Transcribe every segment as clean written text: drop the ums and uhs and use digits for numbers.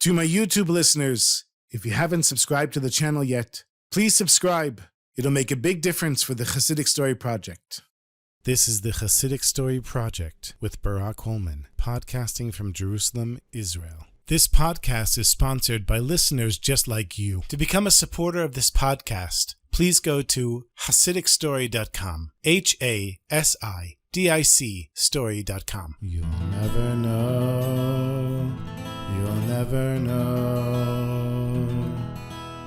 To my YouTube listeners, if you haven't subscribed to the channel yet, please subscribe. It'll make a big difference for the Chassidic Story Project. This is the Chassidic Story Project with Barak Hullman, podcasting from Jerusalem, Israel. This podcast is sponsored by listeners just like you. To become a supporter of this podcast, please go to HassidicStory.com. HASIDIC story.com. You'll never know. You'll never know.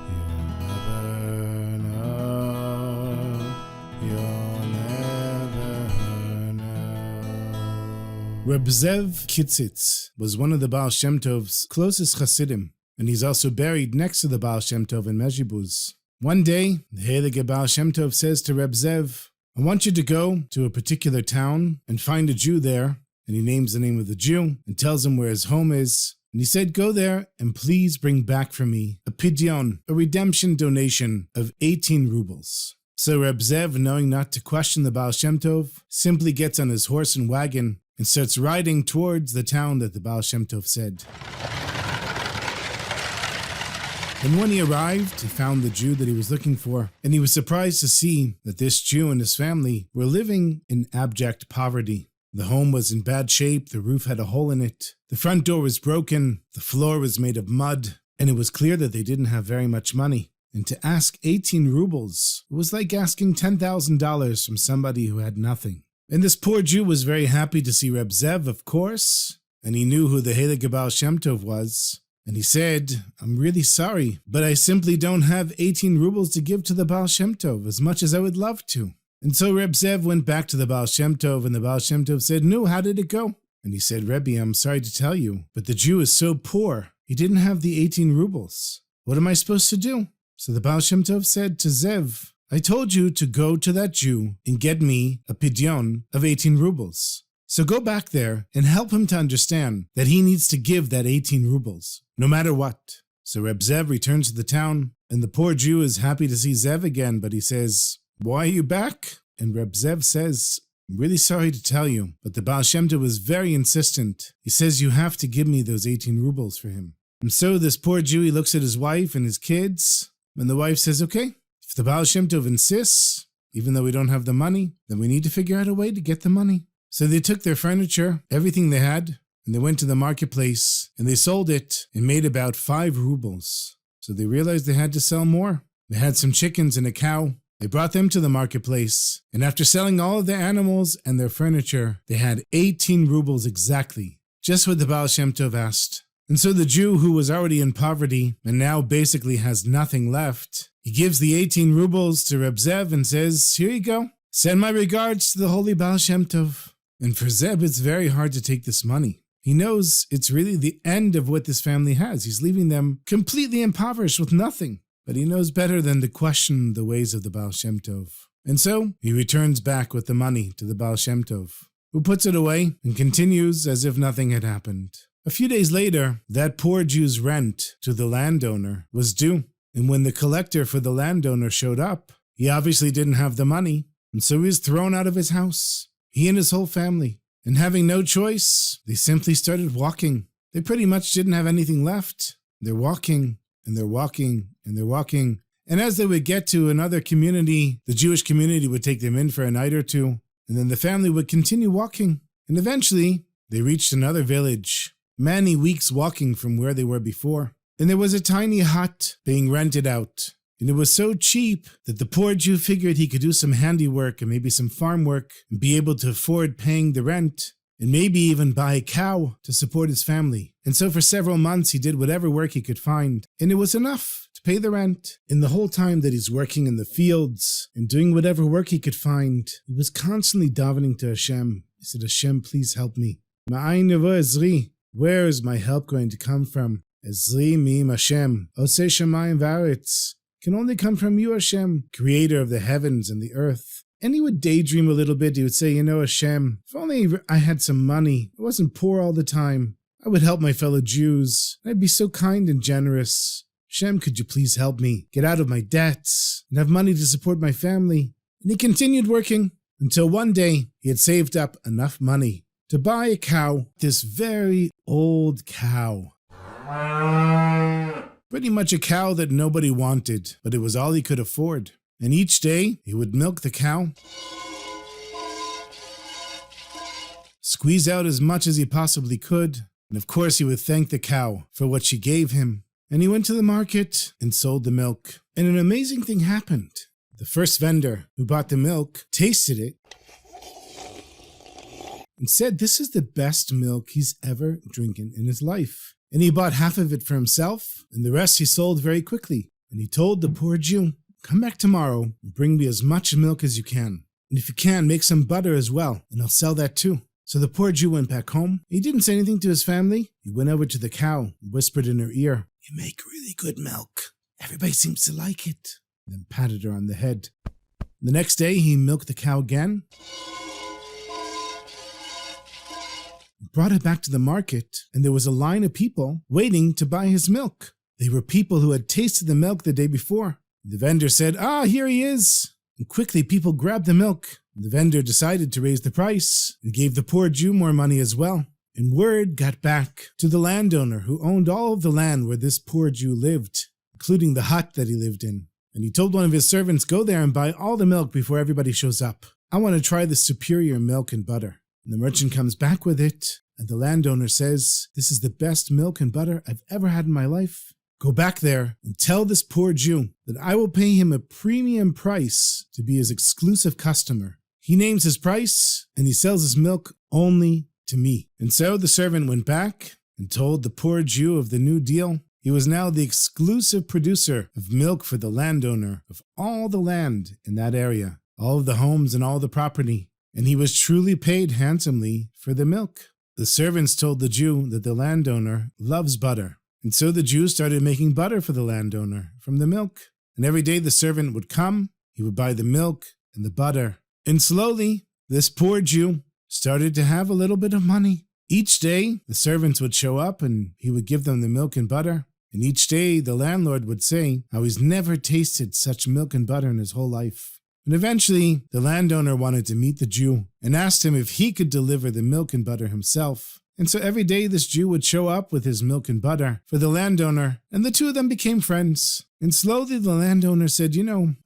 You'll never know. You'll never know. Reb Zev Kitzitz was one of the Baal Shem Tov's closest Chassidim, and he's also buried next to the Baal Shem Tov in Mezhibuz. One day, the Heilige Baal Shem Tov says to Reb Zev, I want you to go to a particular town and find a Jew there, and he names the name of the Jew and tells him where his home is. And he said, go there and please bring back for me a pidyon, a redemption donation of 18 rubles. So Reb Zev, knowing not to question the Baal Shem Tov, simply gets on his horse and wagon and starts riding towards the town that the Baal Shem Tov said. And when he arrived, he found the Jew that he was looking for, and he was surprised to see that this Jew and his family were living in abject poverty. The home was in bad shape, the roof had a hole in it, the front door was broken, the floor was made of mud, and it was clear that they didn't have very much money. And to ask 18 rubles was like asking $10,000 from somebody who had nothing. And this poor Jew was very happy to see Reb Zev, of course, and he knew who the Heilige Baal Shem Tov was. And he said, I'm really sorry, but I simply don't have 18 rubles to give to the Baal Shem Tov, as much as I would love to. And so Reb Zev went back to the Baal Shem Tov, and the Baal Shem Tov said, no, how did it go? And he said, Rebbe, I'm sorry to tell you, but the Jew is so poor, he didn't have the 18 rubles. What am I supposed to do? So the Baal Shem Tov said to Zev, I told you to go to that Jew and get me a pidyon of 18 rubles. So go back there and help him to understand that he needs to give that 18 rubles, no matter what. So Reb Zev returns to the town, and the poor Jew is happy to see Zev again, but he says, why are you back? And Reb Zev says, I'm really sorry to tell you, but the Baal Shem Tov was very insistent. He says you have to give me those 18 rubles for him. And so this poor Jew, he looks at his wife and his kids, and the wife says, okay, if the Baal Shem Tov insists, even though we don't have the money, then we need to figure out a way to get the money. So they took their furniture, everything they had, and they went to the marketplace, and they sold it and made about 5 rubles. So they realized they had to sell more. They had some chickens and a cow. They brought them to the marketplace, and after selling all of their animals and their furniture, they had 18 rubles exactly, just what the Baal Shem Tov asked. And so the Jew, who was already in poverty and now basically has nothing left, he gives the 18 rubles to Reb Zev and says, here you go. Send my regards to the holy Baal Shem Tov. And for Zev, it's very hard to take this money. He knows it's really the end of what this family has. He's leaving them completely impoverished with nothing. But he knows better than to question the ways of the Baal Shem Tov. And so he returns back with the money to the Baal Shem Tov, who puts it away and continues as if nothing had happened. A few days later, that poor Jew's rent to the landowner was due. And when the collector for the landowner showed up, he obviously didn't have the money. And so he was thrown out of his house. He and his whole family. And having no choice, they simply started walking. They pretty much didn't have anything left. They're walking, and they're walking, and they're walking. And as they would get to another community, the Jewish community would take them in for a night or two. And then the family would continue walking. And eventually, they reached another village, many weeks walking from where they were before. And there was a tiny hut being rented out. And it was so cheap that the poor Jew figured he could do some handiwork and maybe some farm work and be able to afford paying the rent and maybe even buy a cow to support his family. And so for several months he did whatever work he could find, and it was enough to pay the rent. In the whole time that he's working in the fields and doing whatever work he could find, he was constantly davening to Hashem. He said, Hashem, please help me. Ma'ayin yavo ezri. Where is my help going to come from? Ezri mi'im Hashem. Oseh shamayim v'aretz. Can only come from you, Hashem, creator of the heavens and the earth. And he would daydream a little bit. He would say, Hashem, if only I had some money, I wasn't poor all the time, I would help my fellow Jews. I'd be so kind and generous. Hashem, could you please help me get out of my debts and have money to support my family? And he continued working until one day he had saved up enough money to buy a cow, this very old cow. Pretty much a cow that nobody wanted, but it was all he could afford. And each day, he would milk the cow, squeeze out as much as he possibly could, and of course he would thank the cow for what she gave him. And he went to the market and sold the milk. And an amazing thing happened. The first vendor who bought the milk tasted it and said this is the best milk he's ever drinking in his life. And he bought half of it for himself, and the rest he sold very quickly. And he told the poor Jew, come back tomorrow and bring me as much milk as you can. And if you can, make some butter as well, and I'll sell that too. So the poor Jew went back home. He didn't say anything to his family. He went over to the cow and whispered in her ear, you make really good milk. Everybody seems to like it. And then patted her on the head. The next day, he milked the cow again, brought it back to the market, and there was a line of people waiting to buy his milk. They were people who had tasted the milk the day before. The vendor said, here he is. And quickly people grabbed the milk. The vendor decided to raise the price and gave the poor Jew more money as well. And word got back to the landowner who owned all of the land where this poor Jew lived, including the hut that he lived in. And he told one of his servants, go there and buy all the milk before everybody shows up. I want to try the superior milk and butter. And the merchant comes back with it, and the landowner says, this is the best milk and butter I've ever had in my life. Go back there and tell this poor Jew that I will pay him a premium price to be his exclusive customer. He names his price, and he sells his milk only to me. And so the servant went back and told the poor Jew of the new deal. He was now the exclusive producer of milk for the landowner of all the land in that area, all of the homes and all the property. And he was truly paid handsomely for the milk. The servants told the Jew that the landowner loves butter. And so the Jew started making butter for the landowner from the milk. And every day the servant would come, he would buy the milk and the butter. And slowly, this poor Jew started to have a little bit of money. Each day, the servants would show up and he would give them the milk and butter. And each day, the landlord would say how he's never tasted such milk and butter in his whole life. And eventually, the landowner wanted to meet the Jew and asked him if he could deliver the milk and butter himself. And so every day this Jew would show up with his milk and butter for the landowner, and the two of them became friends. And slowly the landowner said,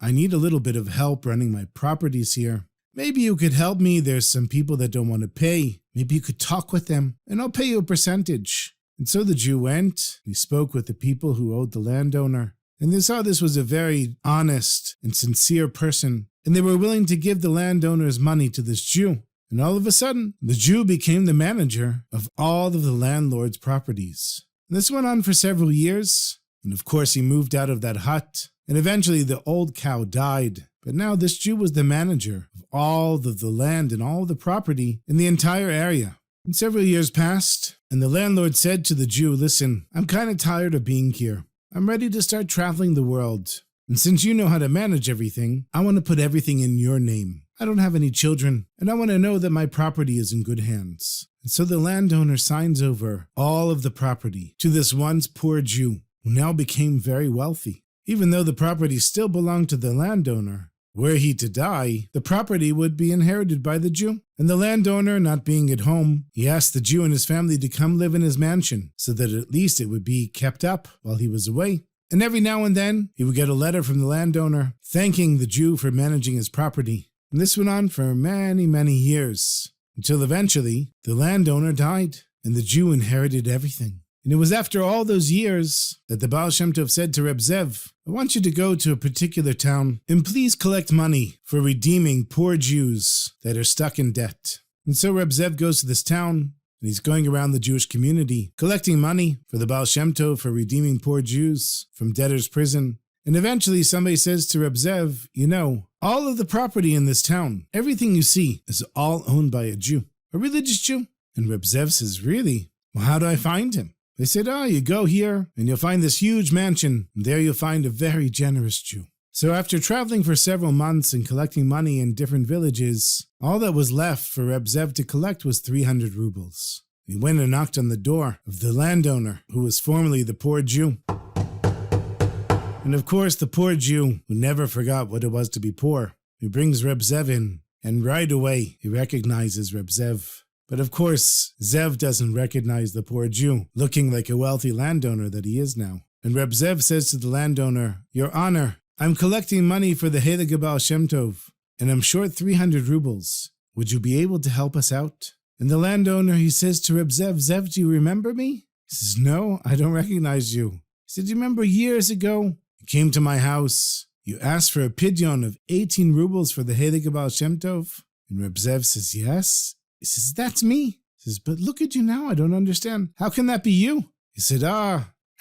I need a little bit of help running my properties here. Maybe you could help me. There's some people that don't want to pay. Maybe you could talk with them, and I'll pay you a percentage. And so the Jew went, he spoke with the people who owed the landowner, and they saw this was a very honest and sincere person, and they were willing to give the landowner's money to this Jew. And all of a sudden, the Jew became the manager of all of the landlord's properties. And this went on for several years, and of course he moved out of that hut, and eventually the old cow died. But now this Jew was the manager of all of the land and all of the property in the entire area. And several years passed, and the landlord said to the Jew, listen, I'm kind of tired of being here. I'm ready to start traveling the world. And since you know how to manage everything, I want to put everything in your name. I don't have any children, and I want to know that my property is in good hands. And so the landowner signs over all of the property to this once poor Jew, who now became very wealthy. Even though the property still belonged to the landowner, were he to die, the property would be inherited by the Jew. And the landowner, not being at home, he asked the Jew and his family to come live in his mansion, so that at least it would be kept up while he was away. And every now and then, he would get a letter from the landowner thanking the Jew for managing his property. And this went on for many, many years, until eventually the landowner died, and the Jew inherited everything. And it was after all those years that the Baal Shem Tov said to Reb Zev, I want you to go to a particular town and please collect money for redeeming poor Jews that are stuck in debt. And so Reb Zev goes to this town, and he's going around the Jewish community, collecting money for the Baal Shem Tov for redeeming poor Jews from debtor's prison. And eventually somebody says to Reb Zev, all of the property in this town, everything you see, is all owned by a Jew, a religious Jew. And Reb Zev says, really? Well, how do I find him? They said, you go here and you'll find this huge mansion, and there you'll find a very generous Jew. So after traveling for several months and collecting money in different villages, all that was left for Reb Zev to collect was 300 rubles. He went and knocked on the door of the landowner, who was formerly the poor Jew. And of course, the poor Jew, who never forgot what it was to be poor, he brings Reb Zev in, and right away he recognizes Reb Zev. But of course, Zev doesn't recognize the poor Jew, looking like a wealthy landowner that he is now. And Reb Zev says to the landowner, "Your Honor, I'm collecting money for the Heilige Baal Shem Tov, and I'm short 300 rubles. Would you be able to help us out?" And the landowner, he says to Reb Zev, "Zev, do you remember me?" He says, "No, I don't recognize you." He said, "Do you remember years ago? You came to my house. You asked for a pidyon of 18 rubles for the Heilige Baal Shem Tov." And Reb Zev says, "Yes." He says, "That's me." He says, "But look at you now. I don't understand. How can that be you?" He said,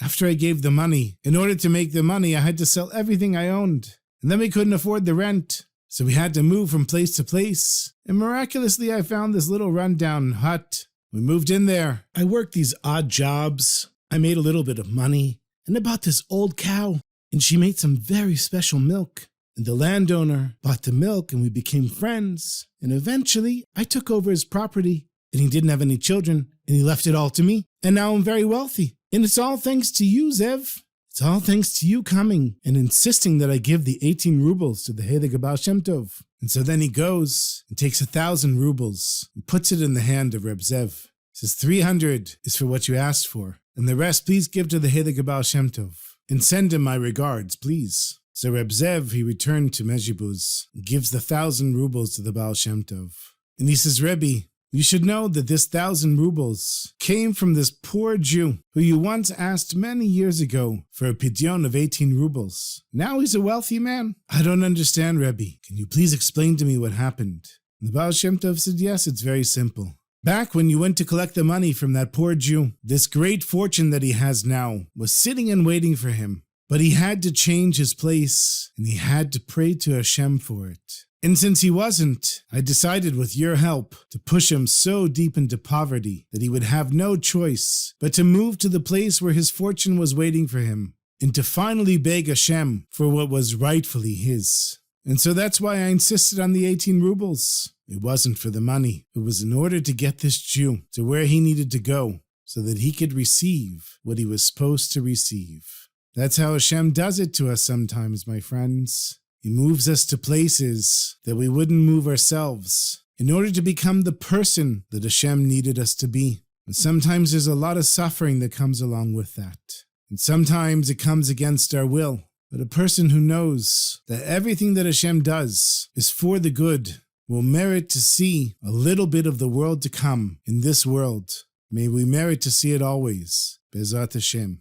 After I gave the money, in order to make the money, I had to sell everything I owned. And then we couldn't afford the rent. So we had to move from place to place. And miraculously, I found this little rundown hut. We moved in there. I worked these odd jobs. I made a little bit of money. And I bought this old cow. And she made some very special milk. And the landowner bought the milk and we became friends. And eventually, I took over his property. And he didn't have any children. And he left it all to me. And now I'm very wealthy. And it's all thanks to you, Zev. It's all thanks to you coming and insisting that I give the 18 rubles to the Heilige Baal Shem Tov. And so then he goes and takes 1,000 rubles and puts it in the hand of Reb Zev. He says, 300 is for what you asked for. And the rest, please give to the Heilige Baal Shem Tov. And send him my regards, please. So Reb Zev, he returned to Mezhibuz and gives the 1,000 rubles to the Baal Shem Tov. And he says, Rebbe, you should know that this 1,000 rubles came from this poor Jew who you once asked many years ago for a pidyon of 18 rubles. Now he's a wealthy man. I don't understand, Rebbe. Can you please explain to me what happened? And the Baal Shem Tov said, yes, it's very simple. Back when you went to collect the money from that poor Jew, this great fortune that he has now was sitting and waiting for him. But he had to change his place, and he had to pray to Hashem for it. And since he wasn't, I decided with your help to push him so deep into poverty that he would have no choice but to move to the place where his fortune was waiting for him, and to finally beg Hashem for what was rightfully his. And so that's why I insisted on the 18 rubles. It wasn't for the money. It was in order to get this Jew to where he needed to go so that he could receive what he was supposed to receive. That's how Hashem does it to us sometimes, my friends. He moves us to places that we wouldn't move ourselves in order to become the person that Hashem needed us to be. And sometimes there's a lot of suffering that comes along with that. And sometimes it comes against our will. But a person who knows that everything that Hashem does is for the good will merit to see a little bit of the world to come in this world. May we merit to see it always. Be'ezrat Hashem.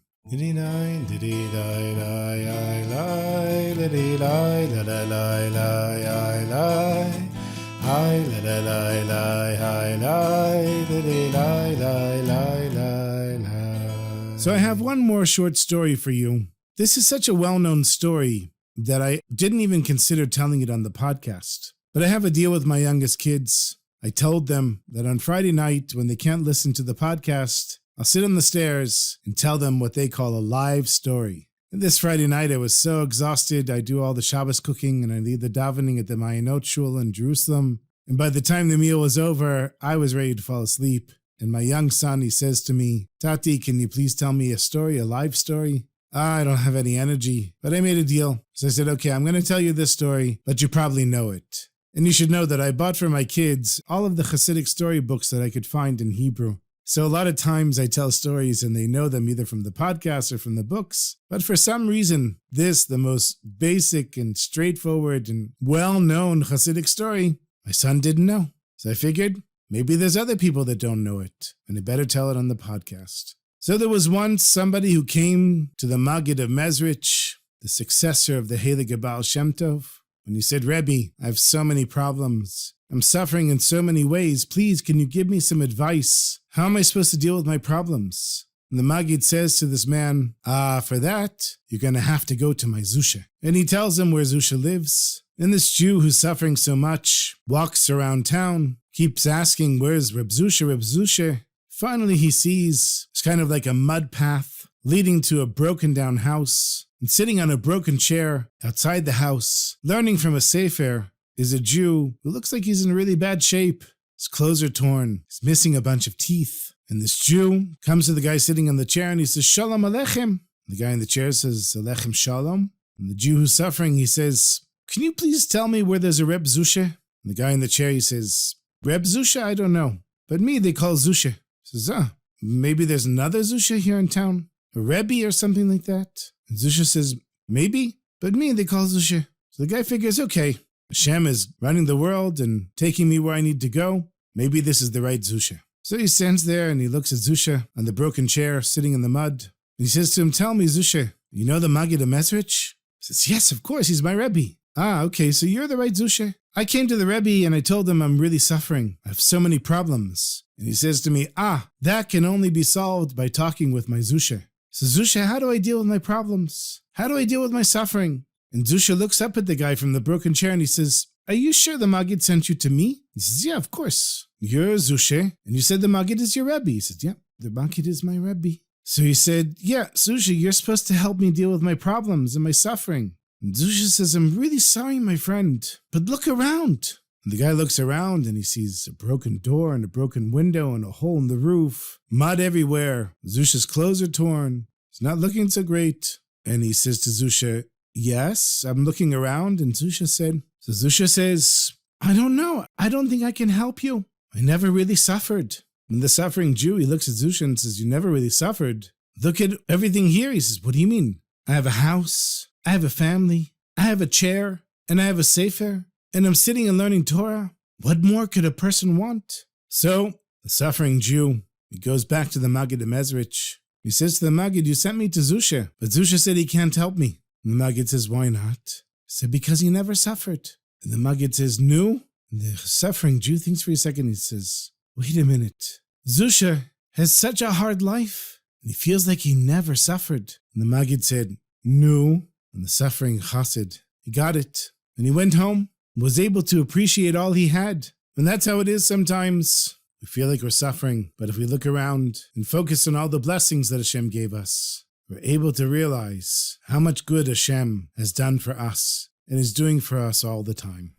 So I have one more short story for you. This is such a well-known story that I didn't even consider telling it on the podcast. But I have a deal with my youngest kids. I told them that on Friday night, when they can't listen to the podcast, I'll sit on the stairs and tell them what they call a live story. And this Friday night, I was so exhausted. I do all the Shabbos cooking and I lead the davening at the Mayanot Shul in Jerusalem. And by the time the meal was over, I was ready to fall asleep. And my young son, he says to me, Tati, can you please tell me a story, a live story? I don't have any energy, but I made a deal. So I said, okay, I'm going to tell you this story, but you probably know it. And you should know that I bought for my kids all of the Chassidic storybooks that I could find in Hebrew. So a lot of times I tell stories and they know them either from the podcast or from the books. But for some reason, this, the most basic and straightforward and well-known Chassidic story, my son didn't know. So I figured maybe there's other people that don't know it, and I better tell it on the podcast. So there was once somebody who came to the Maggid of Mezrich, the successor of the Heilige Baal Shem Tov, and he said, Rebbe, I have so many problems. I'm suffering in so many ways. Please, can you give me some advice? How am I supposed to deal with my problems? And the Maggid says to this man, for that, you're going to have to go to my Zusha. And he tells him where Zusha lives. And this Jew who's suffering so much walks around town, keeps asking, where's Reb Zusha, Reb Zusha? Finally, he sees it's kind of like a mud path leading to a broken down house. And sitting on a broken chair outside the house, learning from a sefer, is a Jew who looks like he's in really bad shape. His clothes are torn. He's missing a bunch of teeth. And this Jew comes to the guy sitting on the chair and he says, Shalom Aleichem. The guy in the chair says, Aleichem Shalom. And the Jew who's suffering, he says, can you please tell me where there's a Reb Zusha? And the guy in the chair, he says, Reb Zusha, I don't know. But me, they call Zusha. He says, maybe there's another Zusha here in town. a Rebbe or something like that? And Zusha says, maybe, but me they call Zusha. So the guy figures, okay, Hashem is running the world and taking me where I need to go. Maybe this is the right Zusha. So he stands there and he looks at Zusha on the broken chair sitting in the mud. And he says to him, tell me, Zusha, you know the Maggid Mezrich? He says, yes, of course, he's my Rebbe. Ah, okay, so you're the right Zusha. I came to the Rebbe and I told him I'm really suffering. I have so many problems. And he says to me, that can only be solved by talking with my Zusha. So Zusha, how do I deal with my problems? How do I deal with my suffering? And Zusha looks up at the guy from the broken chair and he says, are you sure the Maggid sent you to me? He says, yeah, of course. You're Zusha, and you said the Maggid is your Rebbe. He said, yeah, the Maggid is my Rebbe. So he said, yeah, Zusha, you're supposed to help me deal with my problems and my suffering. And Zusha says, I'm really sorry, my friend, but look around. And the guy looks around and he sees a broken door and a broken window and a hole in the roof, mud everywhere. Zusha's clothes are torn. It's not looking so great. And he says to Zusha, yes, I'm looking around. And Zusha says, I don't know. I don't think I can help you. I never really suffered. And the suffering Jew, he looks at Zusha and says, you never really suffered. Look at everything here. He says, what do you mean? I have a house. I have a family. I have a chair. And I have a sefer. And I'm sitting and learning Torah. What more could a person want? So the suffering Jew, he goes back to the Maggid Mezrich. He says to the Maggid, you sent me to Zusha, but Zusha said he can't help me. And the Maggid says, why not? He said, because he never suffered. And the Maggid says, no. And the suffering Jew thinks for a second. He says, wait a minute. Zusha has such a hard life. And he feels like he never suffered. And the Maggid said, no. And the suffering Chassid, he got it. And he went home. Was able to appreciate all he had. And that's how it is sometimes. We feel like we're suffering, but if we look around and focus on all the blessings that Hashem gave us, we're able to realize how much good Hashem has done for us and is doing for us all the time.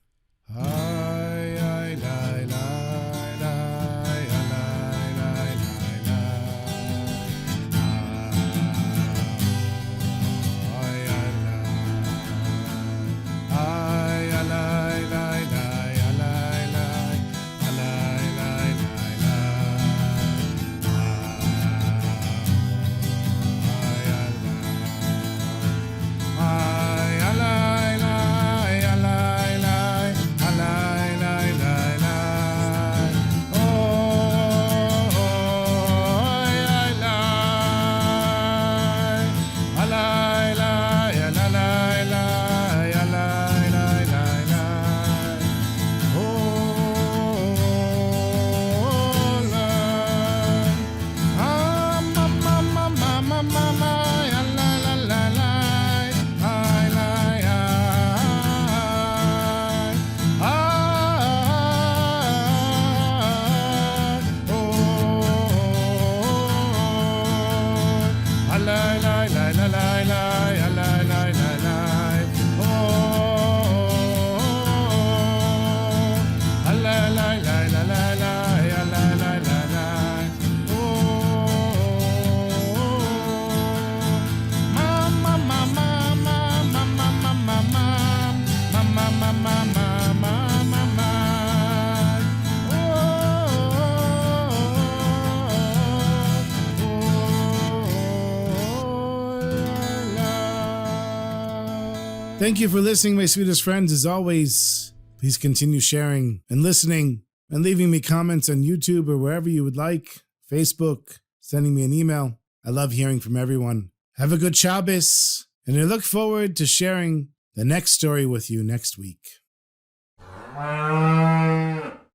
Thank you for listening, my sweetest friends. As always, please continue sharing and listening and leaving me comments on YouTube or wherever you would like, Facebook, sending me an email. I love hearing from everyone. Have a good Shabbos, and I look forward to sharing the next story with you next week.